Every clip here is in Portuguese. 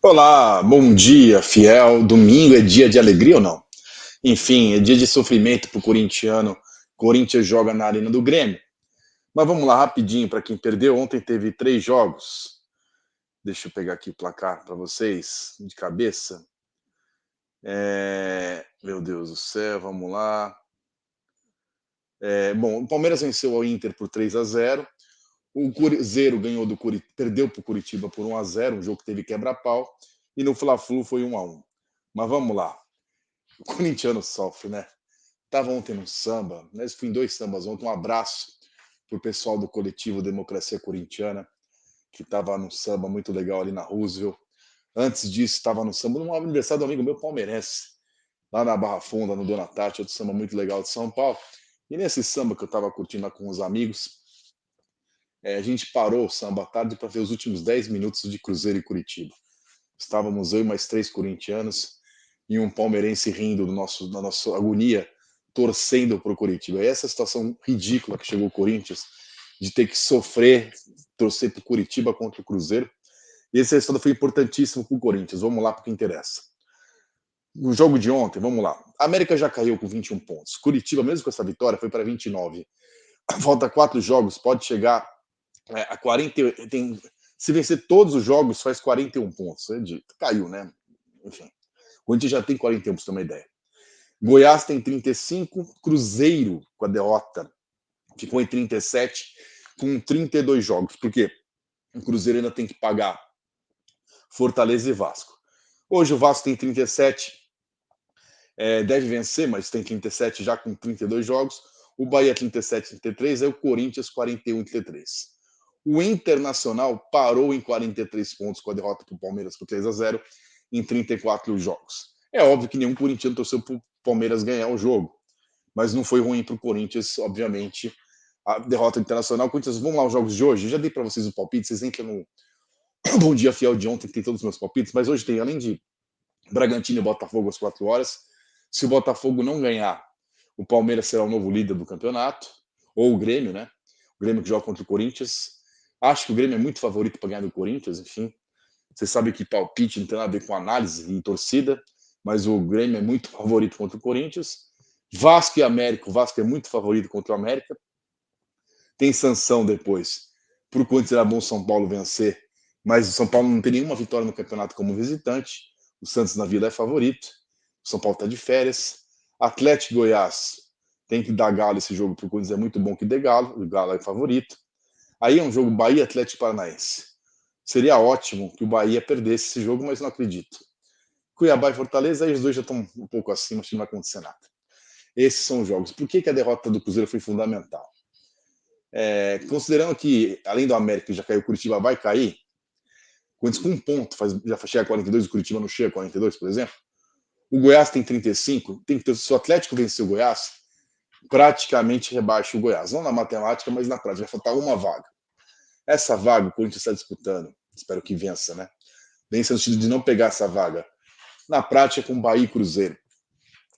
Olá, bom dia, fiel. Domingo é dia de alegria ou não? Enfim, é dia de sofrimento para o corintiano. Corinthians joga na Arena do Grêmio. Mas vamos lá, rapidinho, para quem perdeu. Ontem teve 3 jogos. Deixa eu pegar aqui o placar para vocês, de cabeça. Meu Deus do céu, vamos lá. Bom, o Palmeiras venceu o Inter por 3-0. O Cruzeiro ganhou perdeu para o Curitiba por 1-0, um jogo que teve quebra-pau. E no Fla-Flu foi 1-1. Mas vamos lá. O corintiano sofre, né? Estava ontem no samba, né? Fui em 2 sambas ontem. Um abraço para o pessoal do coletivo Democracia Corintiana, que estava no samba muito legal ali na Roosevelt. Antes disso, estava no samba, no aniversário do amigo meu palmeirense, lá na Barra Funda, no Dona Tati, outro samba muito legal de São Paulo. E nesse samba que eu estava curtindo lá com os amigos, a gente parou o samba à tarde para ver os últimos 10 minutos de Cruzeiro e Curitiba. Estávamos eu e mais 3 corintianos e um palmeirense rindo da nossa agonia, torcendo para o Curitiba. E essa situação ridícula que chegou o Corinthians, de ter que sofrer, torcer para o Curitiba contra o Cruzeiro. E esse resultado foi importantíssimo para o Corinthians. Vamos lá para o que interessa. No jogo de ontem, vamos lá. A América já caiu com 21 pontos. Curitiba, mesmo com essa vitória, foi para 29. Falta 4 jogos, pode chegar a 40. Se vencer todos os jogos, faz 41 pontos. Caiu, né? Enfim. O Corinthians já tem 41, para você ter uma ideia. Goiás tem 35, Cruzeiro, com a derrota, ficou em 37, com 32 jogos. Por quê? O Cruzeiro ainda tem que pagar Fortaleza e Vasco. Hoje o Vasco tem 37, deve vencer, mas tem 37 já com 32 jogos. O Bahia 37, 33, aí o Corinthians 41, 33. O Internacional parou em 43 pontos com a derrota para o Palmeiras por 3-0 em 34 jogos. É óbvio que nenhum corintiano torceu para o Palmeiras ganhar o jogo, mas não foi ruim para o Corinthians, obviamente, a derrota internacional. Corinthians, vamos lá os jogos de hoje. Eu já dei para vocês o palpite, vocês entram no Bom Dia Fiel de ontem, que tem todos os meus palpites, mas hoje tem, além de Bragantino e Botafogo às 4 horas. Se o Botafogo não ganhar, o Palmeiras será o novo líder do campeonato, ou o Grêmio, né? O Grêmio que joga contra o Corinthians. Acho que o Grêmio é muito favorito para ganhar do Corinthians, enfim. Você sabe que palpite não tem nada a ver com análise e torcida, mas o Grêmio é muito favorito contra o Corinthians. Vasco e América, o Vasco é muito favorito contra o América. Tem sanção depois para o Corinthians era bom São Paulo vencer, mas o São Paulo não tem nenhuma vitória no campeonato como visitante. O Santos na Vila é favorito. O São Paulo está de férias. Atlético e Goiás tem que dar galo esse jogo para o Corinthians, é muito bom que dê galo. O galo é favorito. Aí é um jogo Bahia Atlético Paranaense. Seria ótimo que o Bahia perdesse esse jogo, mas não acredito. Cuiabá e Fortaleza, aí os dois já estão um pouco acima, acho que não vai acontecer nada. Esses são os jogos. Por que a derrota do Cruzeiro foi fundamental? Considerando que, além do América, já caiu, o Curitiba vai cair, Corinthians com um ponto já chega a 42, o Curitiba não chega a 42, por exemplo. O Goiás tem 35, tem que ter, se o Atlético vencer o Goiás, praticamente rebaixa o Goiás. Não na matemática, mas na prática, vai faltar uma vaga. Essa vaga o Corinthians está disputando, espero que vença, né? Vença no sentido de não pegar essa vaga. Na prática, com Bahia e Cruzeiro.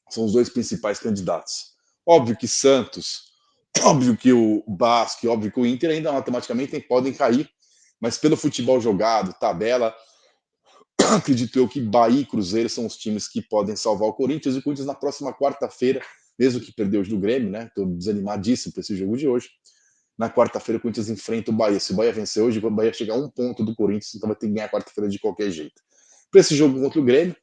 São os dois principais candidatos. Óbvio que Santos, óbvio que o Basque, óbvio que o Inter ainda matematicamente podem cair, mas pelo futebol jogado, tabela, acredito eu que Bahia e Cruzeiro são os times que podem salvar o Corinthians. E o Corinthians na próxima quarta-feira, mesmo que perdeu hoje do Grêmio, né? Estou desanimadíssimo para esse jogo de hoje. Na quarta-feira, o Corinthians enfrenta o Bahia. Se o Bahia vencer hoje, o Bahia chega a um ponto do Corinthians, então vai ter que ganhar a quarta-feira de qualquer jeito. Para esse jogo contra o Grêmio,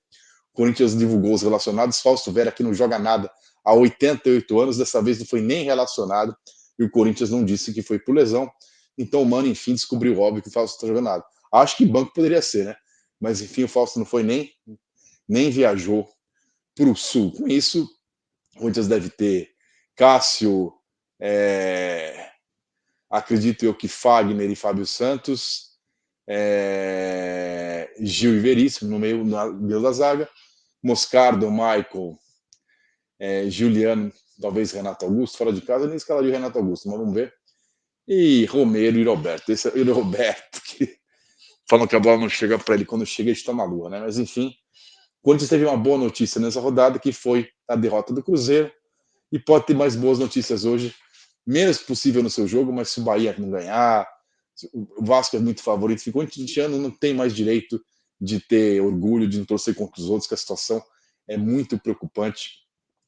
o Corinthians divulgou os relacionados. Fausto Vera, que não joga nada há 88 anos, dessa vez não foi nem relacionado. E o Corinthians não disse que foi por lesão. Então o Mano, enfim, descobriu óbvio que o Fausto está jogando nada. Acho que banco poderia ser, né? Mas enfim, o Fausto não foi nem viajou para o Sul. Com isso, o Corinthians deve ter Cássio, acredito eu que Fagner e Fábio Santos, Gil e Veríssimo no meio da zaga, Moscardo, Michael, Juliano, talvez Renato Augusto, fora de casa, eu nem escalaria o Renato Augusto, mas vamos ver. E Romero e Roberto. Esse é o Roberto, que falam que a bola não chega para ele, quando chega, ele está na lua, né? Mas enfim, o Corinthians teve uma boa notícia nessa rodada, que foi a derrota do Cruzeiro, e pode ter mais boas notícias hoje, menos possível no seu jogo, mas se o Bahia não ganhar, o Vasco é muito favorito, o corintiano não tem mais direito de ter orgulho, de não torcer contra os outros, que a situação é muito preocupante.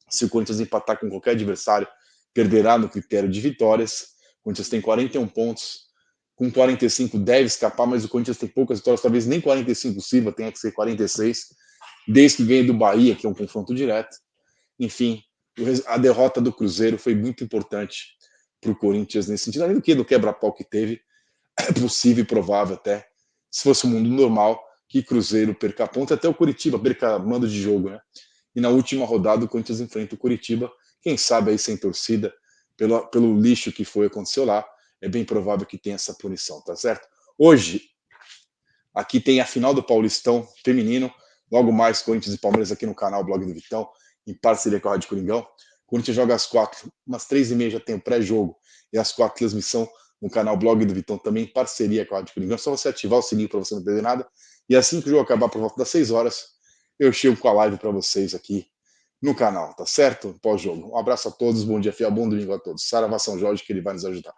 Se o Corinthians empatar com qualquer adversário, perderá no critério de vitórias. O Corinthians tem 41 pontos, com 45 deve escapar, mas o Corinthians tem poucas vitórias, talvez nem 45 sirva, tenha que ser 46, desde que ganhe do Bahia, que é um confronto direto. Enfim, a derrota do Cruzeiro foi muito importante para o Corinthians nesse sentido, além do que do quebra-pau que teve, é possível e provável até, se fosse um mundo normal, que Cruzeiro perca ponto, até o Curitiba perca mando de jogo, né? E na última rodada o Corinthians enfrenta o Curitiba, quem sabe aí sem torcida, pelo lixo que foi, aconteceu lá, é bem provável que tenha essa punição, tá certo? Hoje, aqui tem a final do Paulistão feminino, logo mais Corinthians e Palmeiras aqui no canal Blog do Vitão, em parceria com a Rádio Coringão. O Corinthians joga às 4, umas 3h30 já tem o pré-jogo, e às 4 transmissão no canal Blog do Vitão, também em parceria com a Rádio Coringão. É só você ativar o sininho para você não perder nada. E assim que o jogo acabar por volta das 6 horas, eu chego com a live para vocês aqui no canal, tá certo? Pós-jogo. Um abraço a todos, bom dia, fiel, bom domingo a todos. Saravá São Jorge, que ele vai nos ajudar.